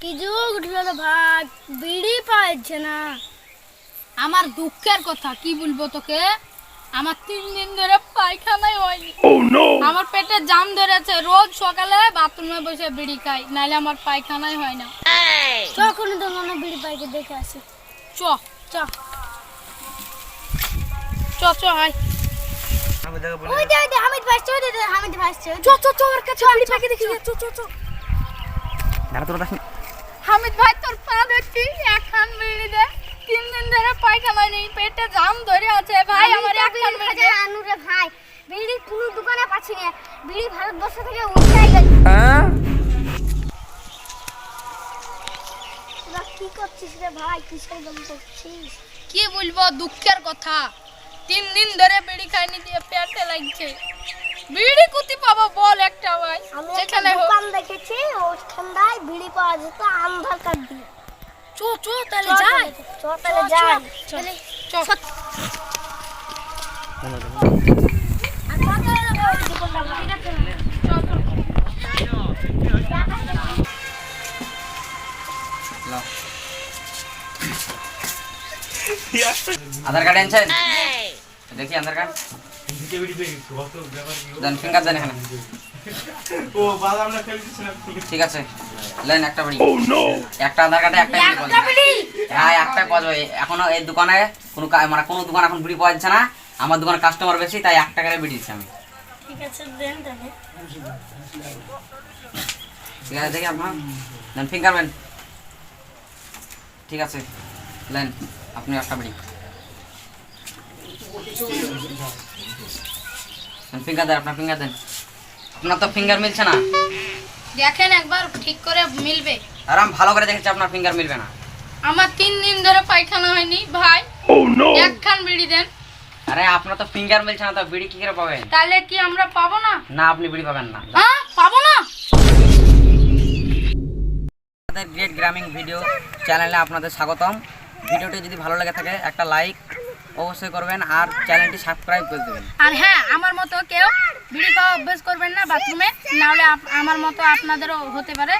কি যুগ উঠলো রে ভাই, বিড়ি পাইছে না। আমার দুঃখের কথা কি বলবো তোকে, আমার 3 দিন ধরে পায়খানাই হয়নি। আমার পেটে জাম ধরেছে, রোজ সকালে বাথরুমে বসে বিড়ি খাই, নাইলে আমার পায়খানাই হয় না। তখন তো মনে বিড়ি পাইকে দেখে আসি। চ চ চ চ হাই ওই দে হামিদ ভাসছে, ওই দে হামিদ ভাসছে। চ চ চ ওর কাছে বিড়ি পাইকে দেখি, চ চ চ। দাঁড়া তোর কাছে হামিদ ভাই তোর পা দেখছি, একখান বিড়ি দে। 3 দিন ধরে পায়খানা নেই, পেটে জাম ধরে আছে ভাই, আমার একখান বিড়ি দে। আনুরে ভাই, বিড়ি কোনো দোকানে পাচ্ছি না, বিড়ি ভারতবর্ষ থেকে উঠাই গেছে। তোরা কি করছিস রে ভাই, কিসের গল্প করছিস? কি বলবো দুঃখের কথা, 3 দিন ধরে বিড়ি খাইনি, দিয়ে পেটে লাগছে। বিড়ি কুতি পাবো বল একটা ভাই, আমি একটা যেখানে হোক। দোকান দেখেছি, ওখানটায় বিড়ি পাওয়া যেত আধার কার্ড দিয়ে। চ চ তাহলে যাই, চ তাহলে যাই। তাহলে চ। আর কত টাকা ওই দোকানটা ভাই? আধার কার্ড আনছেন? দেখি আধার কার্ড দেন, ফিঙ্গার দেন এখানে। ঠিক আছে, লেন একটা বিড়ি। একটা আধার কার্ডে একটা বিড়ি পাওয়া যাবে। হ্যাঁ একটা পাওয়া যাবে। এখনো এই দোকানে মানে কোনো দোকান এখন বিড়ি পাওয়া যাচ্ছে না। আমার দোকানে কাস্টমার বেশি, তাই 1 টাকারে বিড়ি দিচ্ছি আমি। ঠিক আছে দেন তাহলে। ঠিক আছে, দেখি আপনার দেন ফিঙ্গার দেন। ঠিক আছে, লেন আপনি একটা বিড়ি ফিঙ্গার দেন। আপনার ফিঙ্গার দেন। আপনার তো ফিঙ্গার মিলছে না। দেখেন একবার ঠিক করে মিলবে। আর আমি ভালো করে দেখেছি, আপনার ফিঙ্গার মিলবে না। আমার 3 দিন ধরে পায়খানা হয়নি ভাই, একখান বিড়ি দেন। আরে আপনার তো ফিঙ্গার মিলছে না, তো বিড়ি কি করে পাবেন? তাহলে কি আমরা পাবো না? না, আপনি বিড়ি পাবেন না। হ্যাঁ পাবো না। আমাদের গ্রেট গ্রামিং ভিডিও চ্যানেলে আপনাদের স্বাগতম। ভিডিওটি যদি ভালো লাগে থাকে একটা লাইক অবশ্যই করবেন, আর চ্যানেলটি সাবস্ক্রাইব করে দেবেন। আর হ্যাঁ, আমার মতো কেউ বিড়ি খাওয়া অভ্যেস করবেন না বাথরুমে, নাহলে আমার মতো আপনাদেরও হতে পারে।